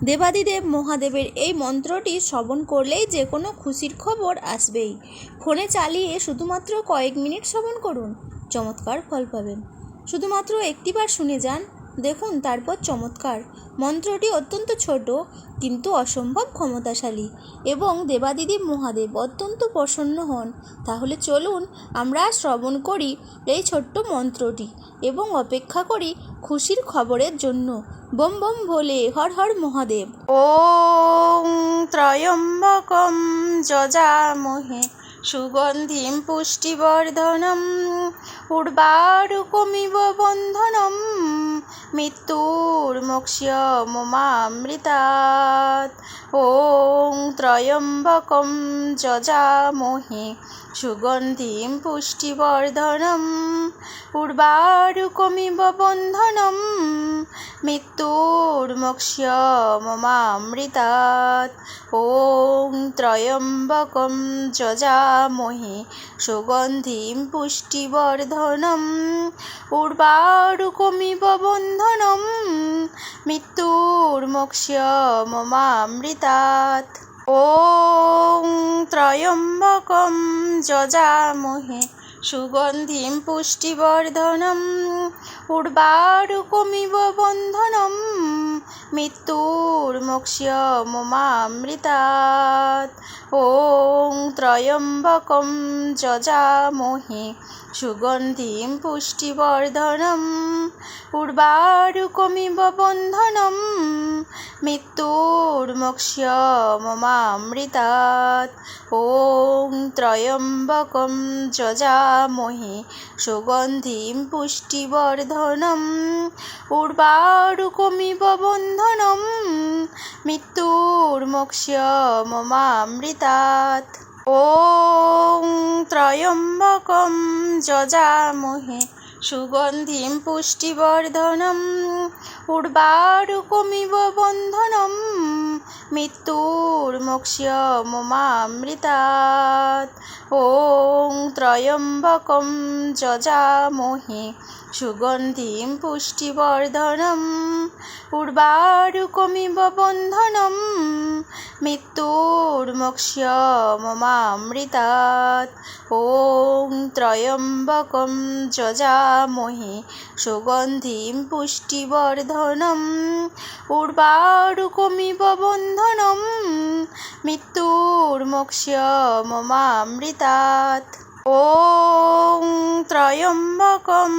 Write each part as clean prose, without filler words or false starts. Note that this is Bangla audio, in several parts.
দেবাদিদেব মহাদেবের এই মন্ত্রটি শ্রবণ করলেই যে কোনো খুশির খবর আসবেই। ফোনে চালিয়ে শুধুমাত্র কয়েক মিনিট শ্রবণ করুন, চমৎকার ফল পাবেন। শুধুমাত্র একটিবার শুনে যান, দেখুন তারপর চমৎকার। মন্ত্রটি অত্যন্ত ছোট কিন্তু অসম্ভব ক্ষমতাশালী এবং দেবাদিদেব মহাদেব অত্যন্ত প্রসন্ন হন। তাহলে চলুন আমরা শ্রবণ করি এই ছোট্ট মন্ত্রটি এবং অপেক্ষা করি খুশির খবরের জন্য। বম বম ভোলে, হর হর মহাদেব। ওং ত্রয়ম্বকম যজামহে সুগন্ধিম পুষ্টিবর্ধনম উর্বারুকমিব বন্ধনম মৃত্যুর্মোক্ষ্যমমামৃতাৎ। ওং ত্রয়ম্বকম যজামহে সুগন্ধিম পুষ্টিবর্ধনম উর্বারুকমিব বন্ধনম মৃত্যুর্মোক্ষ্যমমামৃতাৎ। ওং ত্রয়ম্বকম যজামহে সুগন্ধিম পুষ্টিবর্ধনম উর্বারুকমিব বন্ধনম মৃত্যুর্মোক্ষ্যমমামৃতাৎ। ওং ত্রয়ম্বকম যজামহে সুগন্ধিম পুষ্টিবর্ধনম উর্বারুকমিব বন্ধনম মৃত্যুর্মোক্ষ্যমমামৃতাৎ। ওং ত্রয়ম্বকম যজামহে সুগন্ধিম পুষ্টিবর্ধনম উর্বারুকমিব বন্ধনম মৃত্যুর্মোক্ষ্যমমামৃতাৎ। ওং ত্রয়ম্বকম যজামহে সুগন্ধিম পুষ্টিবর্ধনম উর্বারুকমিব বন্ধনম মৃত্যুর্মোক্ষ্যমমামৃতাৎ। ওং ত্রয়ম্বকম যজামহে সুগন্ধিম পুষ্টিবর্ধনম উর্বারুকমিব বন্ধনম মৃত্যুর্মোক্ষ্যমমামৃতাৎ। ওং ত্রয়ম্বকম যজামহে সুগন্ধিম পুষ্টিবর্ধনম উর্বারুকমিব বন্ধনম মৃত্যুর্মোক্ষ্যমমামৃতাৎ। ওং ত্রয়ম্বকম যজামহে সুগন্ধিম পুষ্টিবর্ধনম উর্বারুকমিব বন্ধনম মৃত্যুর্মোক্ষ্যমমামৃতাৎ। ওং ত্রয়ম্বকম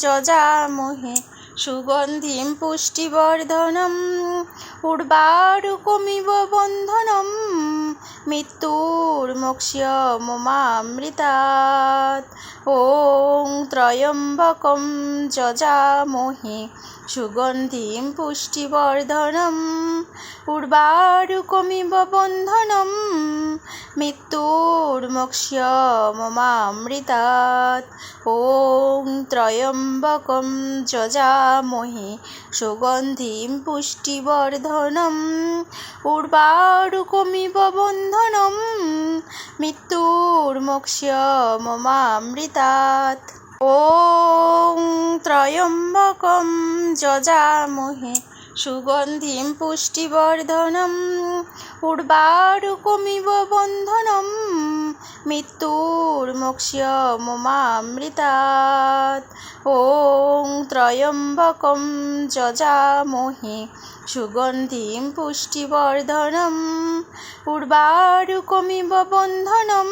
যজামহে সুগন্ধিম পুষ্টিবর্ধনম উর্বারুকমিব বন্ধনম মৃত্যুর্মোক্ষ্যমমামৃতাৎ। ওং ত্রয়ম্বকম যজামহে সুগন্ধিম পুষ্টিবর্ধনম উর্বারুকমিব বন্ধনম মৃত্যুর্মোক্ষ্যমমামৃতাৎ। ওং ত্রয়ম্বকম যজামহে সুগন্ধিম পুষ্টিবর্ধনম উর্বারুকমিব বন্ধনম মৃত্যুর্মোক্ষ্যমমামৃতাৎ। ওং ত্রয়ম্বকম যজামহে সুগন্ধিম পুষ্টিবর্ধনম উর্বারুকমিব বন্ধনম মৃত্যুর্মোক্ষ্যমমামৃতাৎ। ওং ত্রয়ম্বকম যজামহে সুগন্ধিম পুষ্টিবর্ধনম উর্বারুকমিব বন্ধনম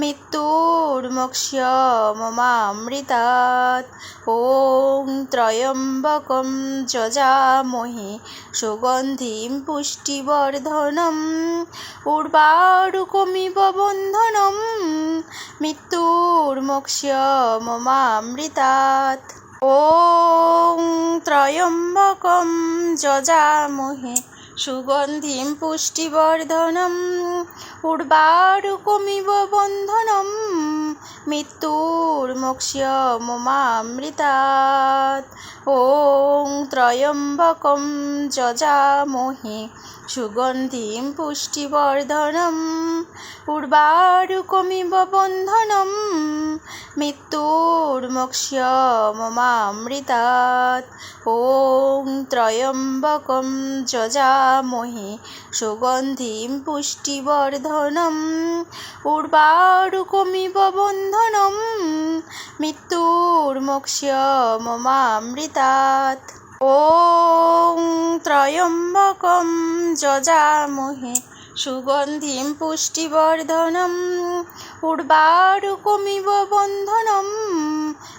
মৃত্যুর্মোক্ষ্যমমামৃতাৎ। ওং ত্রয়ম্বকম যজামহে সুগন্ধিম পুষ্টিবর্ধনম উর্বারুকমিব বন্ধনম মৃত্যুর্মোক্ষ্যমমামৃতাৎ। ওং ত্রয়ম্বকম যজামহে সুগন্ধিম পুষ্টিবর্ধনম উর্বারুকমিব বন্ধনম মৃত্যুর্মোক্ষ্যমমামৃতাৎ। ওং ত্রয়ম্বকম যজামহে সুগন্ধিম পুষ্টিবর্ধনম উর্বারুকমিব বন্ধনম মৃত্যুর্মোক্ষ্যমমামৃতাৎ। ওং ত্রয়ম্বকম যজামহে সুগন্ধিম পুষ্টিবর্ধনম উর্বারুকমিব বন্ধনম মৃত্যুর্মোক্ষ্যমমামৃতাৎ। ওং ত্রয়ম্বকম যজামহে সুগন্ধিম পুষ্টিবর্ধনম উর্বারুকমিব বন্ধনম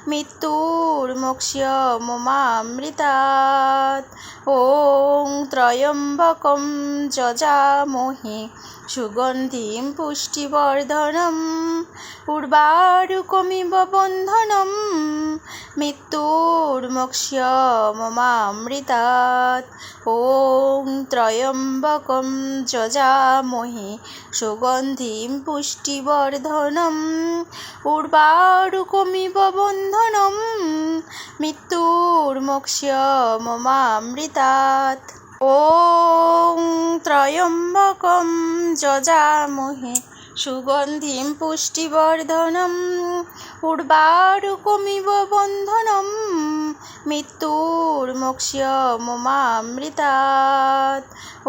মৃত্যুর্মোক্ষ্যমমামৃতাৎ। ওং ত্রয়ম্বকম যজামহে সুগন্ধিম পুষ্টিবর্ধনম উর্বারুকমিব বন্ধনম মৃত্যুর্মোক্ষ্যমমামৃতাৎ। ওং ত্রয়ম্বকম যজামহে সুগন্ধিম পুষ্টিবর্ধনম উর্বারুকমিব বন্ধনম মৃত্যুর্মোক্ষ্যমমামৃতাৎ। ওং ত্রয়ম্বকম যজামহে সুগন্ধিম পুষ্টিবর্ধনম উর্বারুকমিব বন্ধনম মৃত্যুর্মোক্ষ্যমমামৃতাৎ।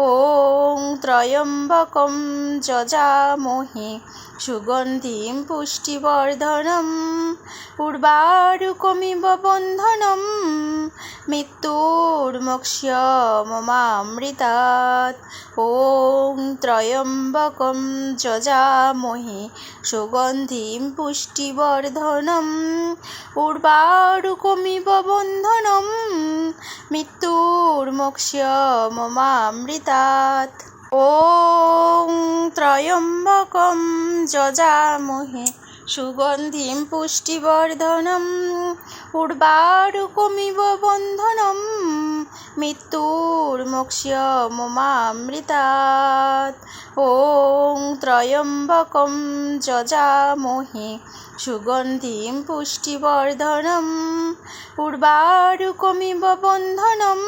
ওং ত্রয়ম্বকম যজামহে সুগন্ধিম পুষ্টিবর্ধনম উর্বারুকমিব বন্ধনম মৃত্যুর্মোক্ষ্যমমামৃতাৎ। ওং ত্রয়ম্বকম যজামহে সুগন্ধিম পুষ্টিবর্ধনম উর্বারুকমিব বন্ধনম মৃত্যুর্মোক্ষ্যমমামৃতাৎ। ওং ত্রয়ম্বকম যজামহে সুগন্ধিম পুষ্টিবর্ধনম উর্বারুকমিব বন্ধনম মৃত্যুর্মোক্ষ্যমমামৃতাৎ। ওং ত্রয়ম্বকম যজামহে সুগন্ধিম পুষ্টিবর্ধনম উর্বারুকমিব বন্ধনম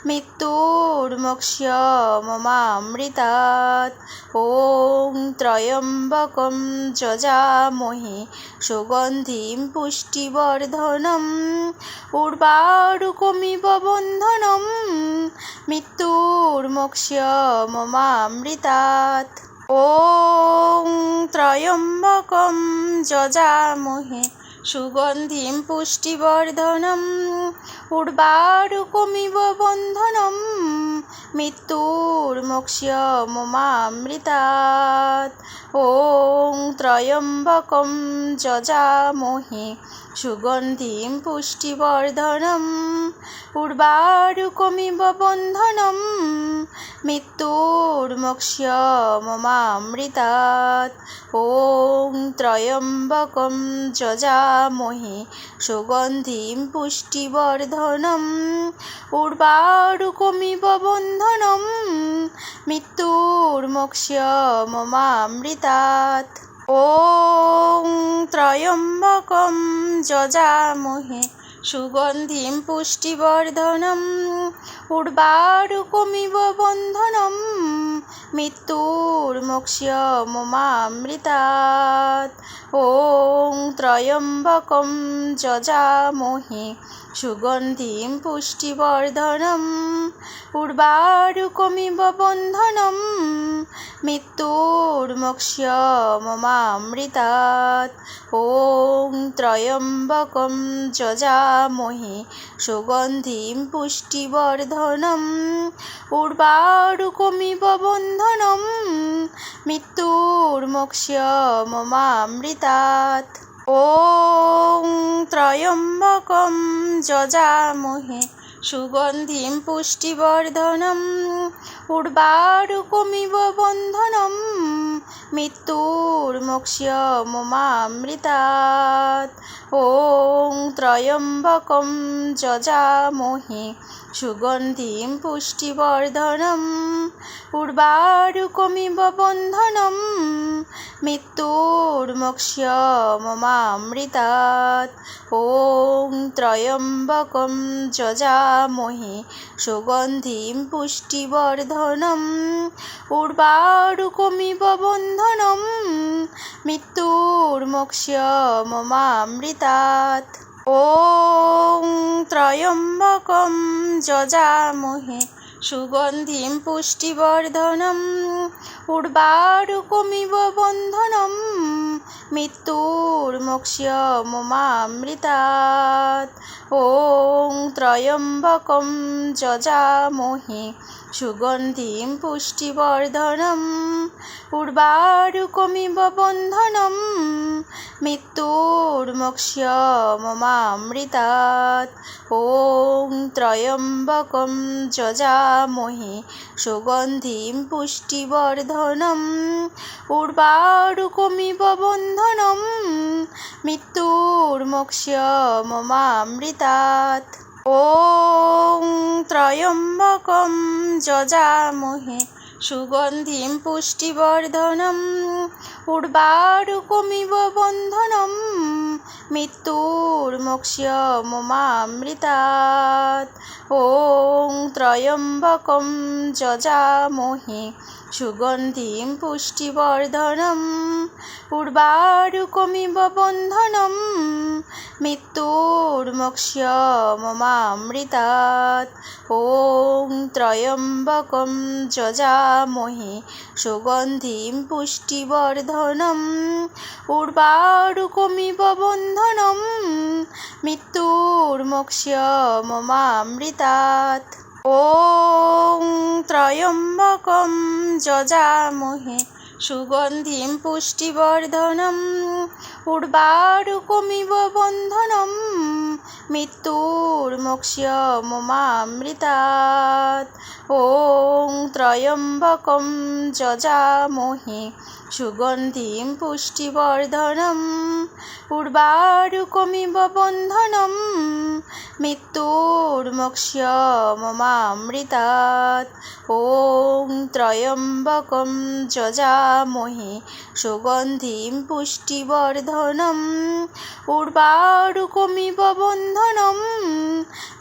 মৃত্যুর্মোক্ষ্যমমামৃতাৎ। ওং ত্রয়ম্বকম যজামহে সুগন্ধিম পুষ্টিবর্ধনম উর্বারুকমিব বন্ধনম মৃত্যুর্মোক্ষ্যমমামৃতাৎ। ওং ত্রয়ম্বকম যজামহে সুগন্ধিম পুষ্টিবর্ধনম উর্বারুকমিব বন্ধনম মৃত্যুর্মোক্ষ্যমমামৃতাৎ। ওং ত্রয়ম্বকম যজামহে সুগন্ধিম পুষ্টিবর্ধনম উর্বারুকমিব বন্ধনম মৃত্যুর্মোক্ষ্যমমামৃতাৎ। ওং ত্রয়ম্বকম যজামহে সুগন্ধিম পুষ্টিবর্ধনম উর্বারুকমিব বন্ধনম মৃত্যুর্মোক্ষ্যমমামৃতাৎ। ওং ত্রয়ম্বকম যজামহে সুগন্ধিম পুষ্টিবর্ধনম উর্বারুকমিব বন্ধনম মৃত্যুর্মোক্ষ্যমমামৃতাৎ। ওং ত্রয়ম্বকম যজামহে সুগন্ধিম পুষ্টিবর্ধনম উর্বারুকমিব বন্ধনম মৃত্যুর্মোক্ষ্যমমামৃতাৎ। ওং ত্রয়ম্বকম যজামহে সুগন্ধিম পুষ্টিবর্ধনম উর্বারুকমিব বন্ধনম মৃত্যুর্মোক্ষ্যমমামৃতাৎ। ওং ত্রয়ম্বকম যজামহে সুগন্ধিম পুষ্টিবর্ধনম উর্বারুকমিব বন্ধনম মৃত্যুর্মোক্ষ্যমমামৃতাৎ। ওং ত্রয়ম্বকম যজামহে সুগন্ধিম পুষ্টিবর্ধনম উর্বারুকমিব বন্ধনম মৃত্যুর্মোক্ষ্যমমামৃতাৎ। ওং ত্রয়ম্বকম যজামহে সুগন্ধিম পুষ্টিবর্ধনম উর্বারুকমিব বন্ধনম মৃত্যুর্মোক্ষ্যমমামৃতাৎ। ওং ত্রয়ম্বকম যজামহে সুগন্ধিম পুষ্টিবর্ধনম উর্বারুকমিব বন্ধনম মৃত্যুর্মোক্ষ্যমমামৃতাৎ। ওং ত্রয়ম্বকম যজামহে সুগন্ধিম পুষ্টিবর্ধনম উর্বারুকমিব বন্ধনম মৃত্যুর্মোক্ষ্যমমামৃতাৎ। ওং ত্রয়ম্বকম যজামহে সুগন্ধিম পুষ্টিবর্ধনম উর্বারুকমিব বন্ধনম মৃত্যুর্মোক্ষ্যমমামৃতাৎ। ওং ত্রয়ম্বকম যজামহে সুগন্ধিম পুষ্টিবর্ধনম উর্বারুকমিব বন্ধনম মৃত্যুর্মোক্ষ্যমমামৃতাৎ। ওং ত্রয়ম্বকম যজামহে সুগন্ধিম পুষ্টিবর্ধনম উর্বারুকমিব বন্ধনম মৃত্যুর্মোক্ষ্যমমামৃতাৎ। ওং ত্রয়ম্বকম যজামহে সুগন্ধিম পুষ্টিবর্ধনম উর্বারুকমিব বন্ধনম মৃত্যুর্মোক্ষ্যমমামৃতাৎ। ওং ত্রয়ম্বকম যজামহে সুগন্ধিম পুষ্টিবর্ধনম উর্বারুকমিব বন্ধনম মৃত্যুর্মোক্ষ্যমমামৃতাৎ। ওং ত্রয়ম্বকম যজামহে সুগন্ধিম পুষ্টিবর্ধনম উর্বারুকমিব বন্ধনম মৃত্যুর্মোক্ষ্যমমামৃতাৎ। ওং ত্রয়ম্বকম যজামহে সুগন্ধিম পুষ্টিবর্ধনম উর্বারুকমিব বন্ধনম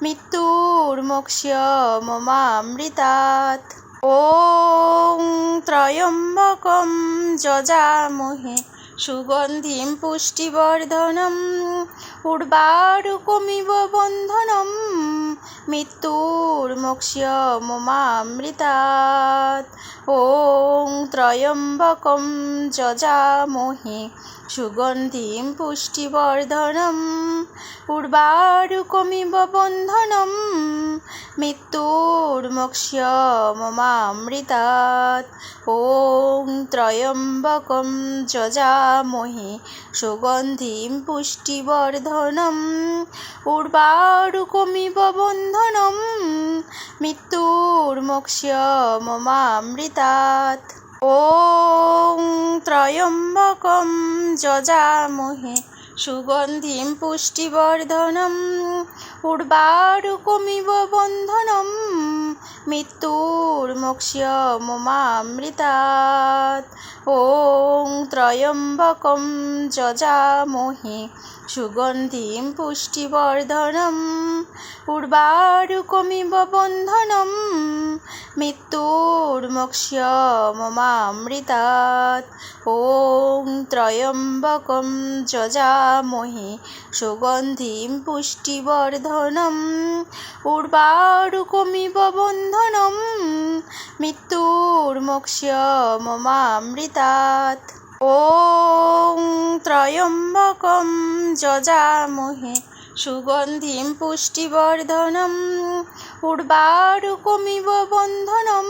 মৃত্যুর্মোক্ষ্যমমামৃতাৎ। ওং ত্রয়ম্বকম যজামহে সুগন্ধিম পুষ্টিবর্ধনম উর্বারুকমিব বন্ধনম মৃত্যুর্মোক্ষ্যমমামৃতাৎ। ওং ত্রয়ম্বকম যজামহে সুগন্ধিম পুষ্টিবর্ধনম উর্বারুকমিব বন্ধনম মৃত্যুর্মোক্ষ্যমমামৃতাৎ। ওং ত্রয়ম্বকম যজামহে সুগন্ধিম পুষ্টিবর্ধনম উর্বারুকমিব বন্ধনম মৃত্যুর্মোক্ষ্যমমামৃতাৎ। ওং ত্রয়ম্বকম যজামহে সুগন্ধিম পুষ্টিবর্ধনম উর্বারুকমিব বন্ধনম মৃত্যুর্মোক্ষ্যমমামৃতাৎ। ওং ত্রয়ম্বকম যজামহে সুগন্ধিম পুষ্টিবর্ধনম উর্বারুকমিব বন্ধনম মৃত্যুর্মোক্ষ্যমমামৃতাৎ। ওং ত্রয়ম্বকম যজামহে সুগন্ধিম পুষ্টিবর্ধনম উর্বারুকমিব বন্ধনম মৃত্যুর্মোক্ষ্যমমামৃতাৎ। ওং ত্রয়ম্বকম যজামহে সুগন্ধিম পুষ্টিবর্ধনম উর্বারুকমিব বন্ধনম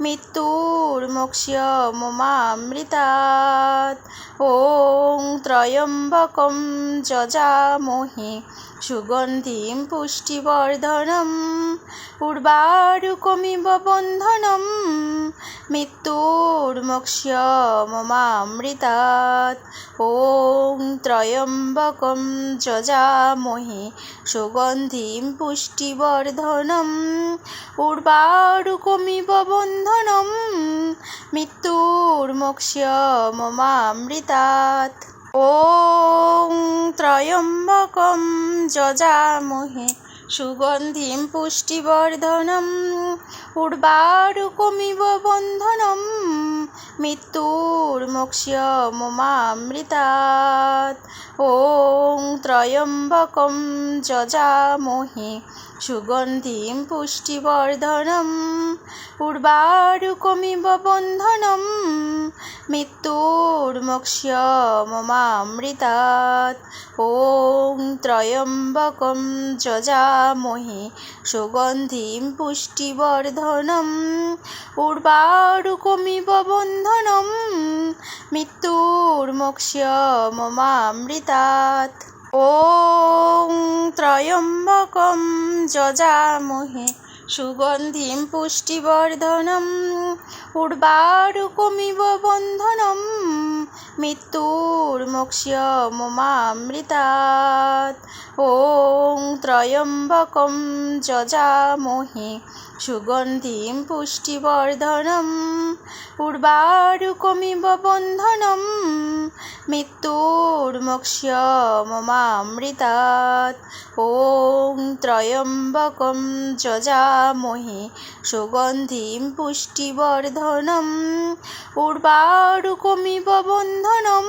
মৃত্যুর্মোক্ষ্যমমামৃতাৎ। ওং ত্রয়ম্বকম যজামহে সুগন্ধিম পুষ্টিবর্ধনম উর্বারুকমিব বন্ধনম মৃত্যুর্মোক্ষ্যমমামৃতাৎ। ওং ত্রয়ম্বকম যজামহে সুগন্ধিম পুষ্টিবর্ধনম উর্বারুকমিব বন্ধনম মৃত্যুর্মোক্ষ্যমমামৃতাৎ। ওং ত্রয়ম্বকম যজামহে সুগন্ধিম পুষ্টিবর্ধনম উর্বারুকমিব বন্ধনম মৃত্যুর্মোক্ষ্যমমামৃতাৎ। ওং ত্রয়ম্বকম যজামহে সুগন্ধিম পুষ্টিবর্ধনম উর্বারুকমিব বন্ধনম মৃত্যুর্মোক্ষ্যমমামৃতাৎ। ওং ত্রয়ম্বকম যজামহে সুগন্ধিম পুষ্টিবর্ধনম উর্বারুকমিব বন্ধনম মৃত্যুর্মোক্ষ্যমমামৃতাৎ। ওং ত্রয়ম্বকম যজামহে সুগন্ধিম পুষ্টিবর্ধনম উর্বারুকমিব বন্ধনম মৃত্যুর্মোক্ষ্যমমামৃতাৎ। ওং ত্রয়ম্বকম যজামহে সুগন্ধিম পুষ্টিবর্ধনম উর্বারুকমিব বন্ধনম মৃত্যুর্মোক্ষ্যমমামৃতাৎ। ওং ত্রয়ম্বকম যজামহে সুগন্ধিম পুষ্টিবর্ধনম উর্বারুকমিব বন্ধনম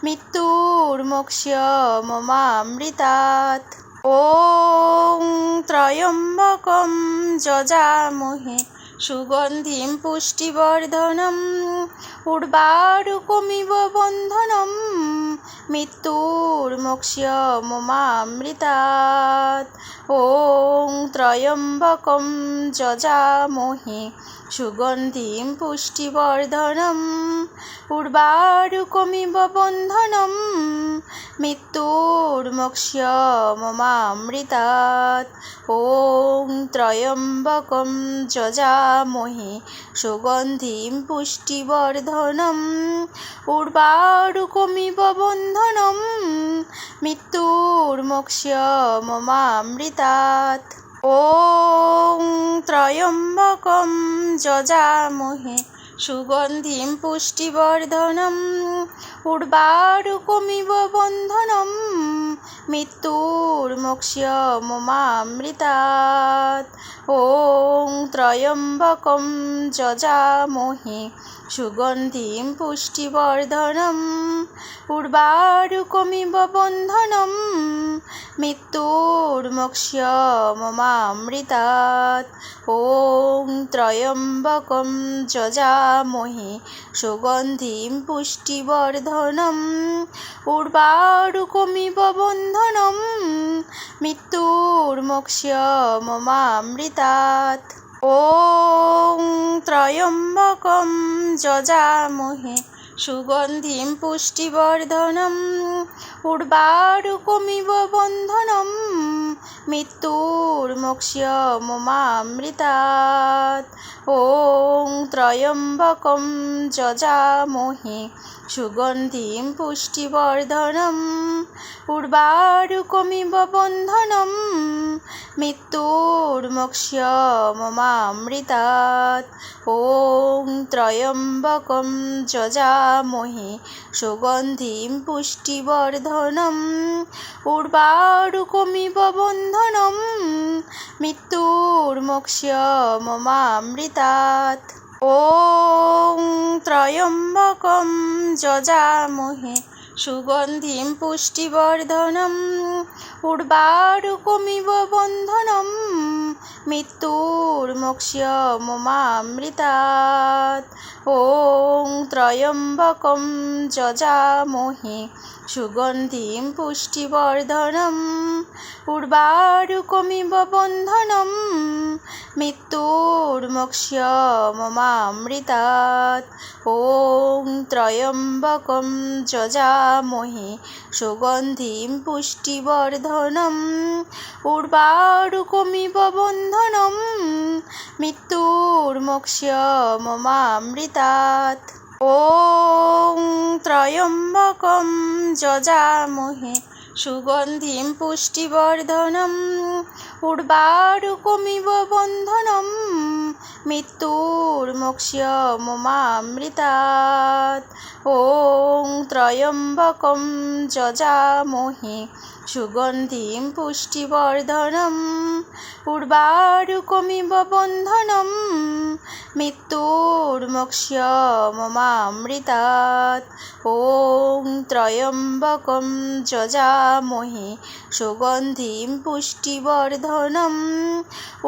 মৃত্যুর্মোক্ষ্যমমামৃতাৎ। ওং ত্রয়ম্বকম যজামহে সুগন্ধিম পুষ্টিবর্ধনম উর্বারুকমিব বন্ধনম মৃত্যুর্মোক্ষ্যমমামৃতাৎ। ওং ত্রয়ম্বকম যজামহে সুগন্ধিম পুষ্টিবর্ধনম উর্বারুকমিব বন্ধনম মৃত্যুর্মোক্ষ্যমমামৃতাৎ। ওং ত্রয়ম্বকম যজামহে সুগন্ধিম পুষ্টিবর্ধনম উর্বারুকমিব বন্ধনম মৃত্যুর্মোক্ষ্যমমামৃতাৎ। ওং ত্রয়ম্বকম যজামহে সুগন্ধিম পুষ্টিবর্ধনম উর্বারুকমিব বন্ধনম মৃত্যুর্মোক্ষ্যমমামৃতাৎ। ওং ত্রয়ম্বকম যজামহে সুগন্ধিম পুষ্টিবর্ধনম উর্বারুকমিব বন্ধনম মৃত্যুর্মোক্ষ্যমমামৃতাৎ। ওং ত্রয়ম্বকম যজামহে সুগন্ধিম পুষ্টিবর্ধনম উর্বারুকমিব বন্ধনম মৃত্যুর্মোক্ষ্যমমামৃতাৎ। ওং ত্রয়ম্বকম যজামহে সুগন্ধিম পুষ্টিবর্ধনম উর্বারুকমিব বন্ধনম মৃত্যুর্মোক্ষ্যমমামৃতাৎ। ওং ত্রয়ম্বকম যজামহে সুগন্ধিম পুষ্টিবর্ধনম উর্বারুকমিব বন্ধনম মৃত্যুর্মোক্ষ্যমমামৃতাৎ। ওং ত্রয়ম্বকম যজামহে সুগন্ধিম পুষ্টিবর্ধনম উর্বারুকমিব বন্ধনম মৃত্যুর্মোক্ষ্যমমামৃতাৎ। ওং ত্রয়ম্বকম যজামহে সুগন্ধিম পুষ্টিবর্ধনম উর্বারুকমিব বন্ধনম মৃত্যুর্মোক্ষ্যমমামৃতাৎ। ওং ত্রয়ম্বকম যজামহে সুগন্ধিম পুষ্টিবর্ধনম উর্বারুকমিব বন্ধনম মৃত্যুর্মোক্ষ্যমমামৃতাৎ। ওং ত্রয়ম্বকম যজামহে সুগন্ধিম পুষ্টিবর্ধনম বর্ধনম উর্বারুকমিব বন্ধনম মৃত্যুর্মোক্ষ্যমমামৃতাৎ। ওং ত্রয়ম্বকম যজামহে সুগন্ধিম পুষ্টিবর্ধনম উর্বারুকমিব বন্ধনম মৃত্যুর্মোক্ষ্যমমামৃতাৎ। ওং ত্রয়ম্বকম যজামহে সুগন্ধিম পুষ্টিবর্ধনম উর্বারুকমিব বন্ধনম মৃত্যুর্মোক্ষ্যমমামৃতাৎ। ওং ত্রয়ম্বকম যজামহে সুগন্ধিম পুষ্টিবর্ধনম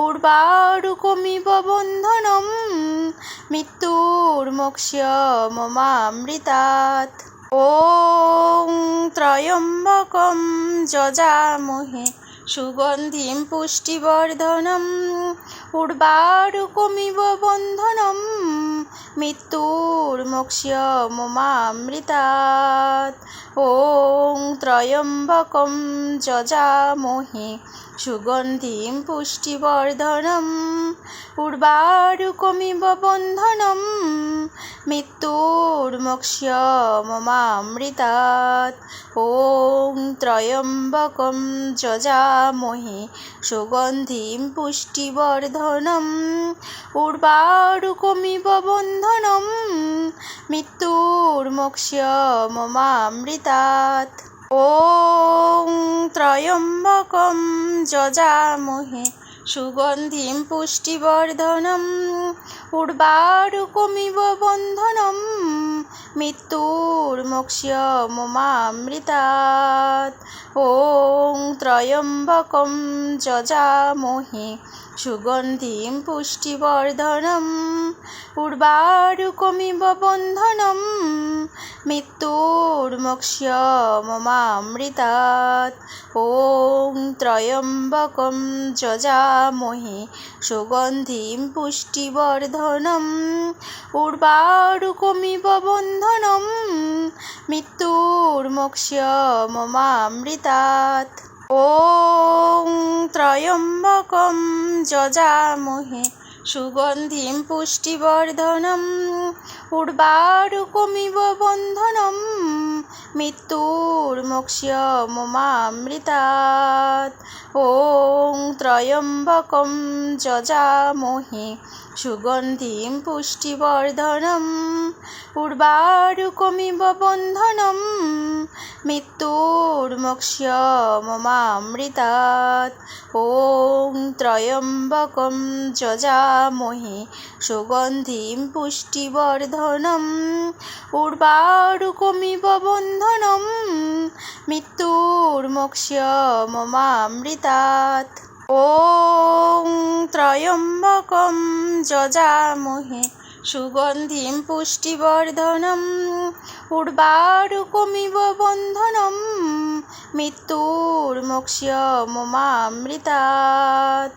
উর্বারুকমিব বন্ধনম মৃত্যুর্মোক্ষ্যমমামৃতাৎ। ওং ত্রয়ম্বকম যজামহে সুগন্ধিম পুষ্টিবর্ধনম উর্বারুকমিব বন্ধনম মৃত্যুর্মোক্ষ্যমমামৃতাৎ। ওং ত্রয়ম্বকম যজামহে সুগন্ধিম পুষ্টিবর্ধনম উর্বারুকমিব বন্ধনম মৃত্যুর্মোক্ষ্যমমামৃতাৎ। ওং ত্রয়ম্বকম যজামহে সুগন্ধিম পুষ্টিবর্ধনম উর্বারুকমিব বন্ধনম মৃত্যুর্মোক্ষ্যমমামৃতাৎ। ওং ত্রয়ম্বকম যজামহে সুগন্ধিম পুষ্টিবর্ধনম উর্বারুকমিব বন্ধনম মৃত্যুর্মোক্ষ্যমমামৃতাৎ। ওং ত্রয়ম্বকম যজামহে সুগন্ধিম পুষ্টিবর্ধনম উর্বারুকমিব বন্ধনম মৃত্যুর্মোক্ষ্যমমামৃতাৎ। ওং ত্রয়ম্বকম যজামহে সুগন্ধিম পুষ্টিবর্ধনম উর্বারুকমিব বন্ধনম মৃত্যুর্মোক্ষ্যমমামৃতাৎ। ওং ত্রয়ম্বকম যজামহে সুগন্ধিম পুষ্টিবর্ধনম উর্বারুকমিব বন্ধনম মৃত্যুর্মোক্ষ্যমমামৃতাৎ। ওং ত্রয়ম্বকম যজামহে সুগন্ধিম পুষ্টিবর্ধনম উর্বারুকমিব বন্ধনম মৃত্যুর্মোক্ষ্যমমামৃতাৎ। ওং ত্রয়ম্বকম যজামহে সুগন্ধিম পুষ্টিবর্ধনম উর্বারুকমিব বন্ধনম মৃত্যুর্মোক্ষ্যমমামৃতাৎ। ওং ত্রয়ম্বকম যজামহে সুগন্ধিম পুষ্টিবর্ধনম উর্বারুকমিব বন্ধনম মৃত্যুর্মোক্ষ্যমমামৃতাৎ।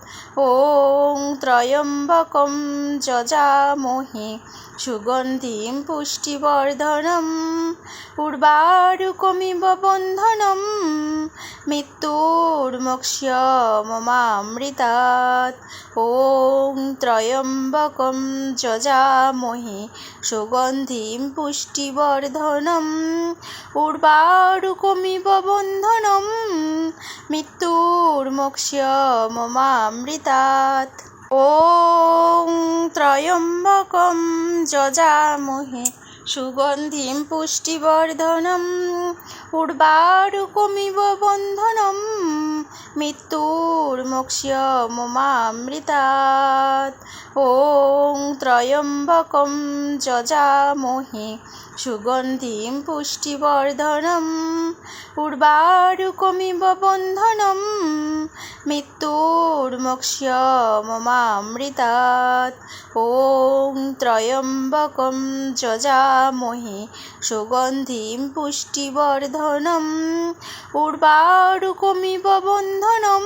ওং ত্রয়ম্বকম যজামহে সুগন্ধিম পুষ্টিবর্ধনম উর্বারুকমিব বন্ধনম মৃত্যুর্মোক্ষ্যমমামৃতাৎ। ওং ত্রয়ম্বকম যজামহে সুগন্ধিম পুষ্টিবর্ধনম উর্বারুকমিব বন্ধনম মৃত্যুর্মোক্ষ্যমমামৃতাৎ। ওং ত্রয়ম্বকম যজামহে সুগন্ধিম পুষ্টিবর্ধনম উর্বারুকমিব বন্ধনম মৃত্যুর্মোক্ষ্যমমামৃতাৎ। ওং ত্রয়ম্বকম যজামহে সুগন্ধিম পুষ্টিবর্ধনম উর্বারুকমিব বন্ধনম মৃত্যুর্মোক্ষ্যমমামৃতাৎ। ওং ত্রয়ম্বকম যজামহে সুগন্ধিম পুষ্টিবর্ধনম উর্বারুকমিব বন্ধনম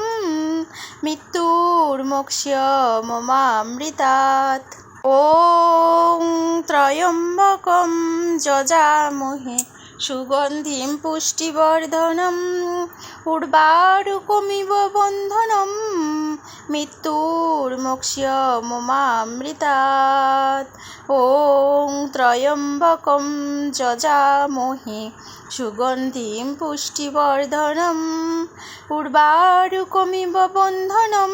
মৃত্যুর্মোক্ষ্যমমামৃতাৎ। ওং ত্রয়ম্বকম যজামহে সুগন্ধিম পুষ্টিবর্ধনম উর্বারুকমিব বন্ধনম মৃত্যুর্মোক্ষ্যমমামৃতাৎ। ওং ত্রয়ম্বকম যজামহে সুগন্ধিম পুষ্টিবর্ধনম উর্বারুকমিব বন্ধনম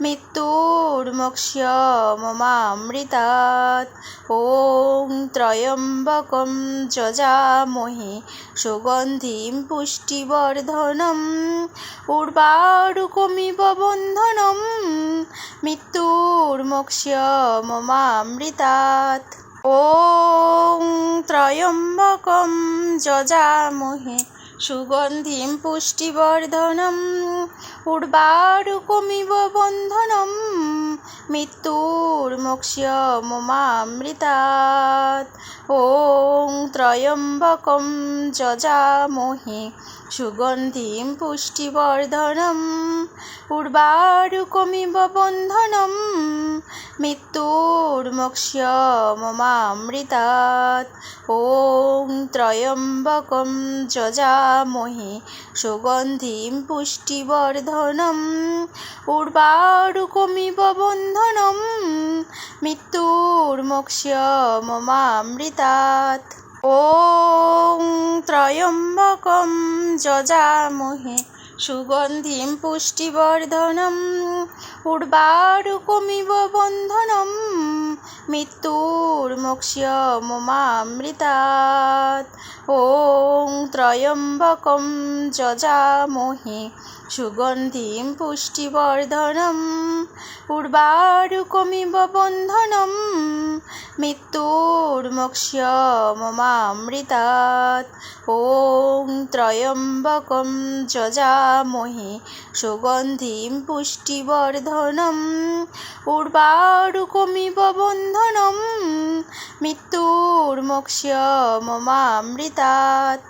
মৃত্যুর্মোক্ষ্যমমামৃতাৎ। ওং ত্রয়ম্বকম যজামহে সুগন্ধিম পুষ্টিবর্ধনম উর্বারুকমিব বন্ধনম মৃত্যুর্মোক্ষ্যমমামৃতাৎ। ওং ত্রয়ম্বকম যজামহে সুগন্ধিম পুষ্টিবর্ধনম উর্বারুকমিব বন্ধনম মৃত্যুর্মোক্ষ্যমমামৃতাৎ। ওং ত্রয়ম্বকম যজামহে সুগন্ধিম পুষ্টিবর্ধনম উর্বারুকমিব বন্ধনম মৃত্যুর্মোক্ষ্যমমামৃতাৎ। ওং ত্রয়ম্বকম যজামহে সুগন্ধিম পুষ্টিবর্ধনম উর্বারুকমিব বন্ধনম মৃত্যুর্মোক্ষ্যমমামৃতাৎ। ওং ত্রয়ম্বকম যজামহে সুগন্ধিম পুষ্টিবর্ধনম উর্বারুকমিব বন্ধনম মৃত্যুর্মোক্ষ্যমমামৃতাৎ। ওং ত্রয়ম্বকম যজামহে সুগন্ধিম পুষ্টিবর্ধনম উর্বারুকমিব বন্ধনম মৃত্যুর্মোক্ষ্যমমামৃতাৎ। ওং ত্রয়ম্বকম যজামহে সুগন্ধিম পুষ্টিবর্ধনম উর্বারুকমিব বন্ধনম মৃত্যুর্মোক্ষ্যমমামৃতাৎ।